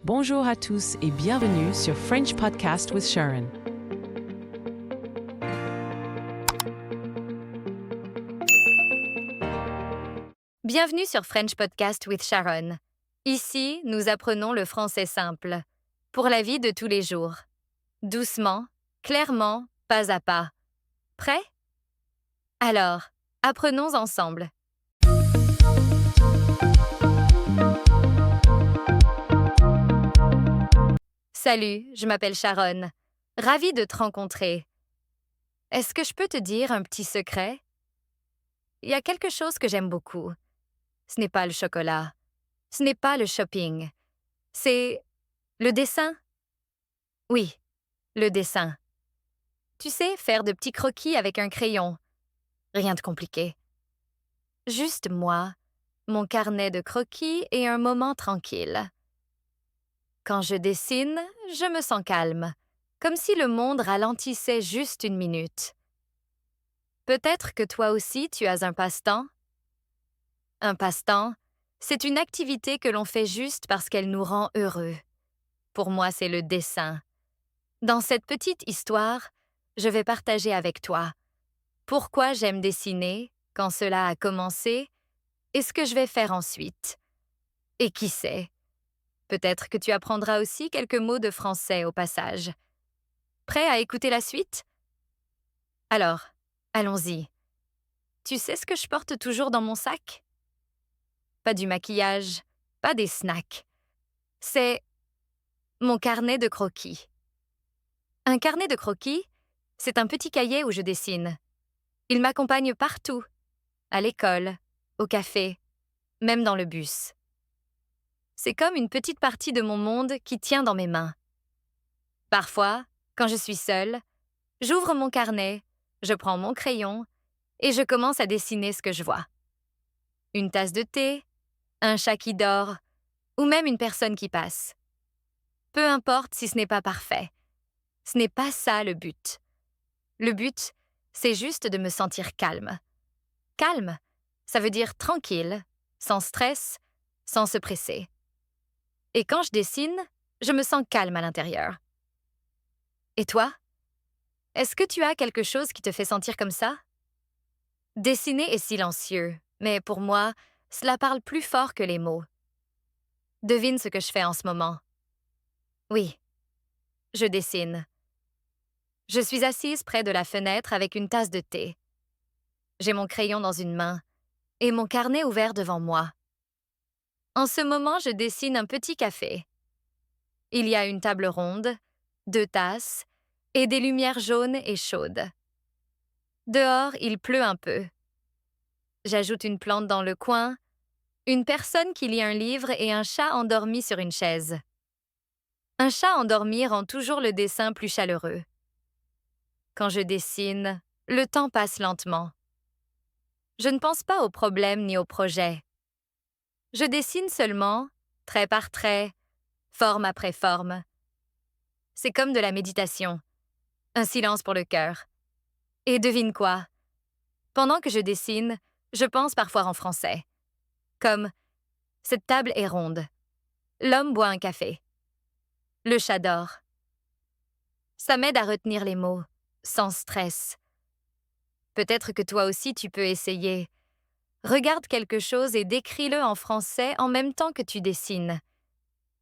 Bonjour à tous et bienvenue sur French Podcast with Sharon. Bienvenue sur French Podcast with Sharon. Ici, nous apprenons le français simple, pour la vie de tous les jours. Doucement, clairement, pas à pas. Prêt? Alors, apprenons ensemble. Salut, je m'appelle Sharon. Ravie de te rencontrer. Est-ce que je peux te dire un petit secret? Il y a quelque chose que j'aime beaucoup. Ce n'est pas le chocolat. Ce n'est pas le shopping. C'est le dessin. Oui, le dessin. Tu sais, faire de petits croquis avec un crayon. Rien de compliqué. Juste moi, mon carnet de croquis et un moment tranquille. Quand je dessine, je me sens calme, comme si le monde ralentissait juste une minute. Peut-être que toi aussi tu as un passe-temps? Un passe-temps, c'est une activité que l'on fait juste parce qu'elle nous rend heureux. Pour moi, c'est le dessin. Dans cette petite histoire, je vais partager avec toi pourquoi j'aime dessiner, quand cela a commencé, et ce que je vais faire ensuite. Et qui sait, peut-être que tu apprendras aussi quelques mots de français au passage. Prêt à écouter la suite? Alors, allons-y. Tu sais ce que je porte toujours dans mon sac? Pas du maquillage, pas des snacks. C'est mon carnet de croquis. Un carnet de croquis, c'est un petit cahier où je dessine. Il m'accompagne partout, à l'école, au café, même dans le bus. C'est comme une petite partie de mon monde qui tient dans mes mains. Parfois, quand je suis seule, j'ouvre mon carnet, je prends mon crayon et je commence à dessiner ce que je vois. Une tasse de thé, un chat qui dort, ou même une personne qui passe. Peu importe si ce n'est pas parfait. Ce n'est pas ça le but. Le but, c'est juste de me sentir calme. Calme, ça veut dire tranquille, sans stress, sans se presser. Et quand je dessine, je me sens calme à l'intérieur. Et toi? Est-ce que tu as quelque chose qui te fait sentir comme ça? Dessiner est silencieux, mais pour moi, cela parle plus fort que les mots. Devine ce que je fais en ce moment. Oui, je dessine. Je suis assise près de la fenêtre avec une tasse de thé. J'ai mon crayon dans une main et mon carnet ouvert devant moi. En ce moment, je dessine un petit café. Il y a une table ronde, 2 tasses et des lumières jaunes et chaudes. Dehors, il pleut un peu. J'ajoute une plante dans le coin, une personne qui lit un livre et un chat endormi sur une chaise. Un chat endormi rend toujours le dessin plus chaleureux. Quand je dessine, le temps passe lentement. Je ne pense pas aux problèmes ni aux projets. Je dessine seulement, trait par trait, forme après forme. C'est comme de la méditation, un silence pour le cœur. Et devine quoi? Pendant que je dessine, je pense parfois en français. Comme « Cette table est ronde. L'homme boit un café. Le chat dort. » Ça m'aide à retenir les mots, sans stress. Peut-être que toi aussi tu peux essayer. Regarde quelque chose et décris-le en français en même temps que tu dessines.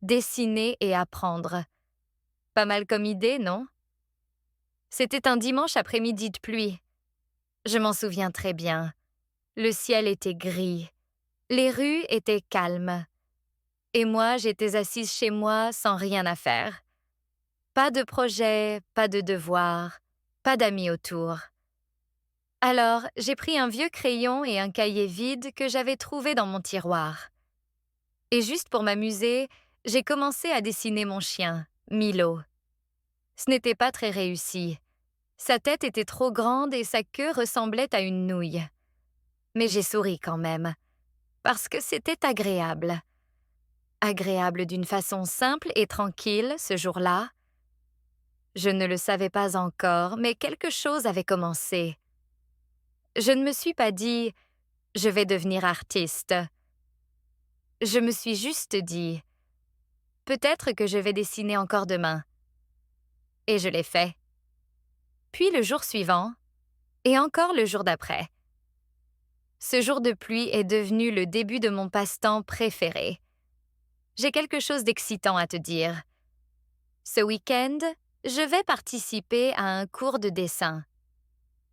Dessiner et apprendre. Pas mal comme idée, non? C'était un dimanche après-midi de pluie. Je m'en souviens très bien. Le ciel était gris. Les rues étaient calmes. Et moi, j'étais assise chez moi sans rien à faire. Pas de projet, pas de devoir, pas d'amis autour. Alors, j'ai pris un vieux crayon et un cahier vide que j'avais trouvé dans mon tiroir. Et juste pour m'amuser, j'ai commencé à dessiner mon chien, Milo. Ce n'était pas très réussi. Sa tête était trop grande et sa queue ressemblait à une nouille. Mais j'ai souri quand même, parce que c'était agréable. Agréable d'une façon simple et tranquille ce jour-là. Je ne le savais pas encore, mais quelque chose avait commencé. Je ne me suis pas dit « je vais devenir artiste ». Je me suis juste dit « peut-être que je vais dessiner encore demain. Et je l'ai fait. Puis le jour suivant, et encore le jour d'après. Ce jour de pluie est devenu le début de mon passe-temps préféré. J'ai quelque chose d'excitant à te dire. Ce week-end, je vais participer à un cours de dessin.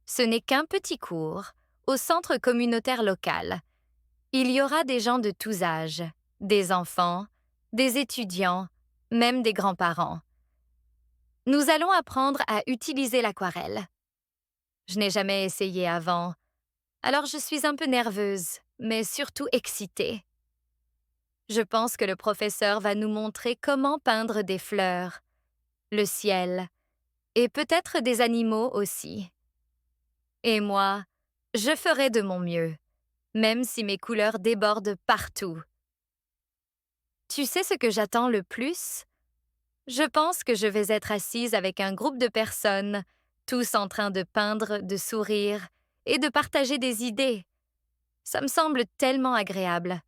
Ce n'est qu'un petit cours au centre communautaire local. Il y aura des gens de tous âges, des enfants, des étudiants, même des grands-parents. Nous allons apprendre à utiliser l'aquarelle. Je n'ai jamais essayé avant, alors je suis un peu nerveuse, mais surtout excitée. Je pense que le professeur va nous montrer comment peindre des fleurs, le ciel, et peut-être des animaux aussi. Et moi, je ferai de mon mieux, même si mes couleurs débordent partout. Tu sais ce que j'attends le plus? Je pense que je vais être assise avec un groupe de personnes, tous en train de peindre, de sourire et de partager des idées. Ça me semble tellement agréable.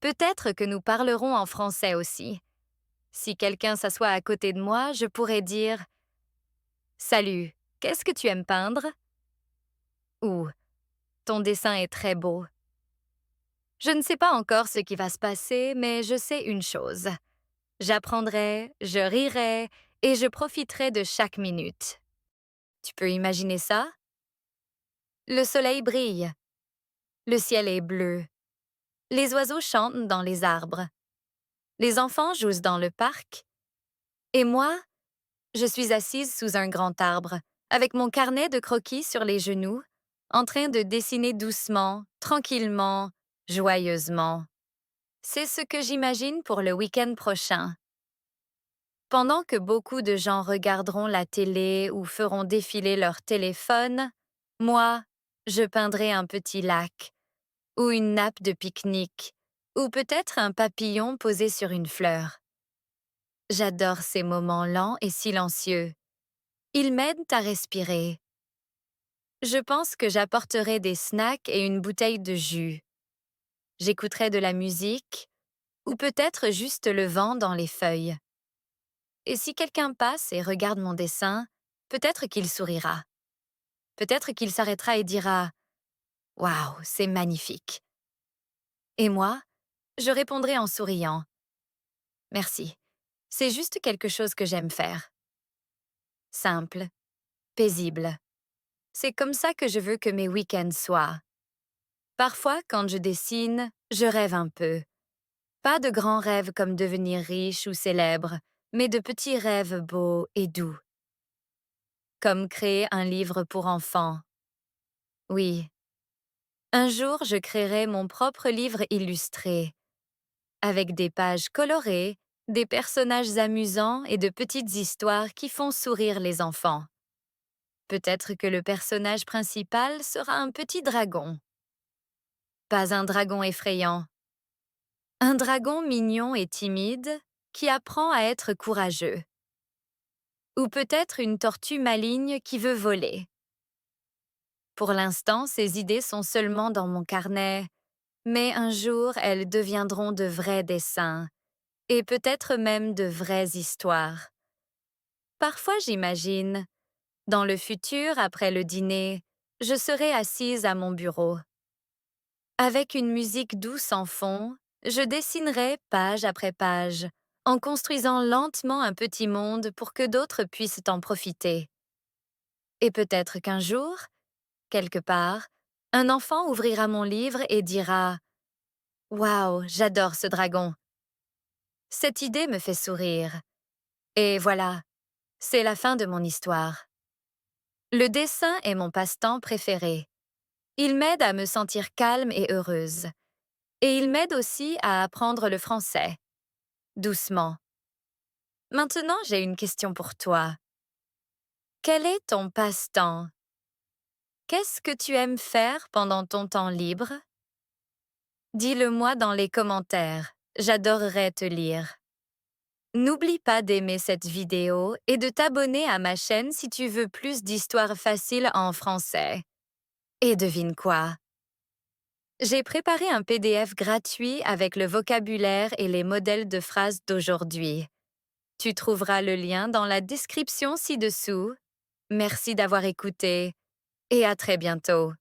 Peut-être que nous parlerons en français aussi. Si quelqu'un s'assoit à côté de moi, je pourrais dire « Salut, qu'est-ce que tu aimes peindre ?» ou « Ton dessin est très beau. » Je ne sais pas encore ce qui va se passer, mais je sais une chose. J'apprendrai, je rirai et je profiterai de chaque minute. Tu peux imaginer ça? Le soleil brille. Le ciel est bleu. Les oiseaux chantent dans les arbres. Les enfants jouent dans le parc. Et moi, je suis assise sous un grand arbre, avec mon carnet de croquis sur les genoux, en train de dessiner doucement, tranquillement, joyeusement. C'est ce que j'imagine pour le week-end prochain. Pendant que beaucoup de gens regarderont la télé ou feront défiler leur téléphone, moi, je peindrai un petit lac, ou une nappe de pique-nique, ou peut-être un papillon posé sur une fleur. J'adore ces moments lents et silencieux. Ils m'aident à respirer. Je pense que j'apporterai des snacks et une bouteille de jus. J'écouterai de la musique, ou peut-être juste le vent dans les feuilles. Et si quelqu'un passe et regarde mon dessin, peut-être qu'il sourira. Peut-être qu'il s'arrêtera et dira « Waouh, c'est magnifique !» Et moi, je répondrai en souriant « Merci, c'est juste quelque chose que j'aime faire. » Simple, paisible. C'est comme ça que je veux que mes week-ends soient. Parfois, quand je dessine, je rêve un peu. Pas de grands rêves comme devenir riche ou célèbre, mais de petits rêves beaux et doux. Comme créer un livre pour enfants. Oui. Un jour, je créerai mon propre livre illustré, avec des pages colorées, des personnages amusants et de petites histoires qui font sourire les enfants. Peut-être que le personnage principal sera un petit dragon. Pas un dragon effrayant. Un dragon mignon et timide qui apprend à être courageux. Ou peut-être une tortue maligne qui veut voler. Pour l'instant, ces idées sont seulement dans mon carnet, mais un jour, elles deviendront de vrais dessins, et peut-être même de vraies histoires. Parfois, j'imagine, dans le futur, après le dîner, je serai assise à mon bureau. Avec une musique douce en fond, je dessinerai page après page, en construisant lentement un petit monde pour que d'autres puissent en profiter. Et peut-être qu'un jour, quelque part, un enfant ouvrira mon livre et dira « Waouh, j'adore ce dragon !» Cette idée me fait sourire. Et voilà, c'est la fin de mon histoire. Le dessin est mon passe-temps préféré. Il m'aide à me sentir calme et heureuse. Et il m'aide aussi à apprendre le français, doucement. Maintenant, j'ai une question pour toi. Quel est ton passe-temps? Qu'est-ce que tu aimes faire pendant ton temps libre? Dis-le-moi dans les commentaires, j'adorerais te lire. N'oublie pas d'aimer cette vidéo et de t'abonner à ma chaîne si tu veux plus d'histoires faciles en français. Et devine quoi? J'ai préparé un PDF gratuit avec le vocabulaire et les modèles de phrases d'aujourd'hui. Tu trouveras le lien dans la description ci-dessous. Merci d'avoir écouté et à très bientôt.